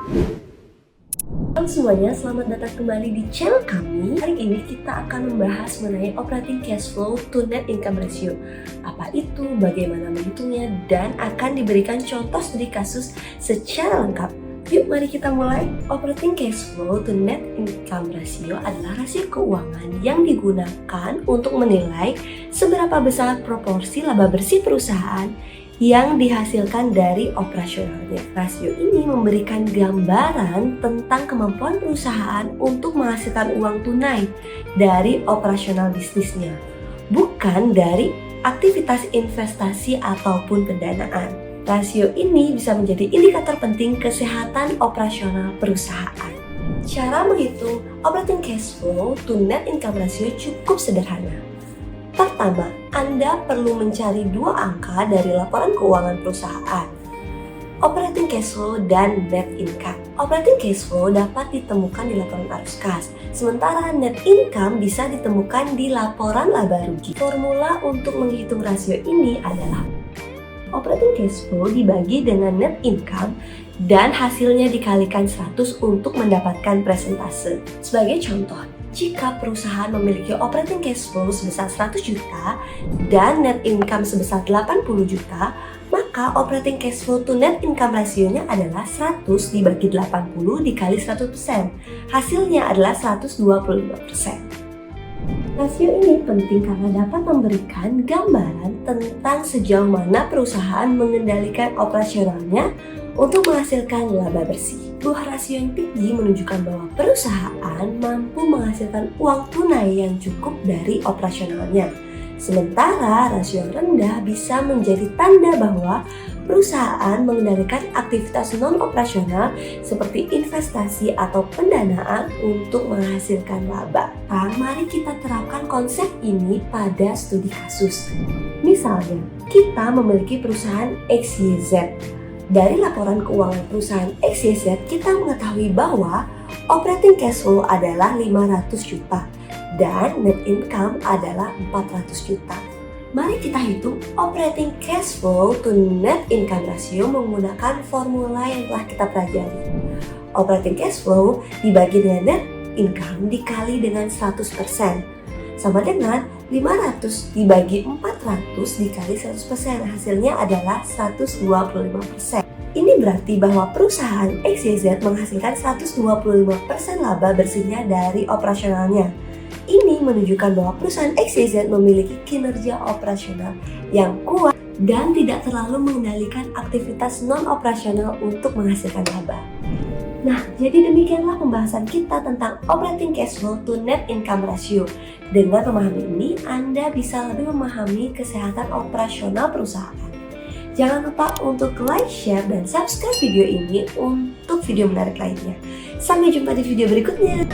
Halo semuanya, selamat datang kembali di channel kami. Hari ini kita akan membahas mengenai operating cash flow to net income ratio. Apa itu, bagaimana menghitungnya, dan akan diberikan contoh studi kasus secara lengkap. Yuk mari kita mulai. Operating cash flow to net income ratio adalah rasio keuangan yang digunakan untuk menilai seberapa besar proporsi laba bersih perusahaan yang dihasilkan dari operasionalnya. Rasio ini memberikan gambaran tentang kemampuan perusahaan untuk menghasilkan uang tunai dari operasional bisnisnya, bukan dari aktivitas investasi ataupun pendanaan. Rasio ini bisa menjadi indikator penting kesehatan operasional perusahaan. Cara menghitung operating cash flow to net income ratio cukup sederhana. Pertama, Anda perlu mencari dua angka dari laporan keuangan perusahaan, operating cash flow dan net income. Operating cash flow dapat ditemukan di laporan arus kas, sementara net income bisa ditemukan di laporan laba rugi. Formula untuk menghitung rasio ini adalah operating cash flow dibagi dengan net income dan hasilnya dikalikan 100 untuk mendapatkan persentase. Sebagai contoh, jika perusahaan memiliki operating cash flow sebesar 100 juta dan net income sebesar 80 juta, maka operating cash flow to net income rasionya adalah 100 dibagi 80 dikali 100%. Hasilnya adalah 125%. Rasio ini penting karena dapat memberikan gambaran tentang sejauh mana perusahaan mengendalikan operasionalnya untuk menghasilkan laba bersih. Buah rasio yang tinggi menunjukkan bahwa perusahaan mampu menghasilkan uang tunai yang cukup dari operasionalnya. Sementara rasio yang rendah bisa menjadi tanda bahwa perusahaan mengendalikan aktivitas non-operasional seperti investasi atau pendanaan untuk menghasilkan laba. Nah, mari kita terapkan konsep ini pada studi kasus. Misalnya, kita memiliki perusahaan XYZ. Dari laporan keuangan perusahaan XYZ, kita mengetahui bahwa operating cash flow adalah 500 juta dan net income adalah 400 juta. Mari kita hitung operating cash flow to net income ratio menggunakan formula yang telah kita pelajari. Operating cash flow dibagi dengan net income dikali dengan 100%, sama dengan 500 dibagi 400 dikali 100%, hasilnya adalah 125%. Ini berarti bahwa perusahaan XYZ menghasilkan 125% laba bersihnya dari operasionalnya. Ini menunjukkan bahwa perusahaan XYZ memiliki kinerja operasional yang kuat dan tidak terlalu mengendalikan aktivitas non-operasional untuk menghasilkan laba. Nah, jadi demikianlah pembahasan kita tentang operating cash flow to net income ratio. Dengan memahami ini, Anda bisa lebih memahami kesehatan operasional perusahaan. Jangan lupa untuk like, share, dan subscribe video ini untuk video menarik lainnya. Sampai jumpa di video berikutnya.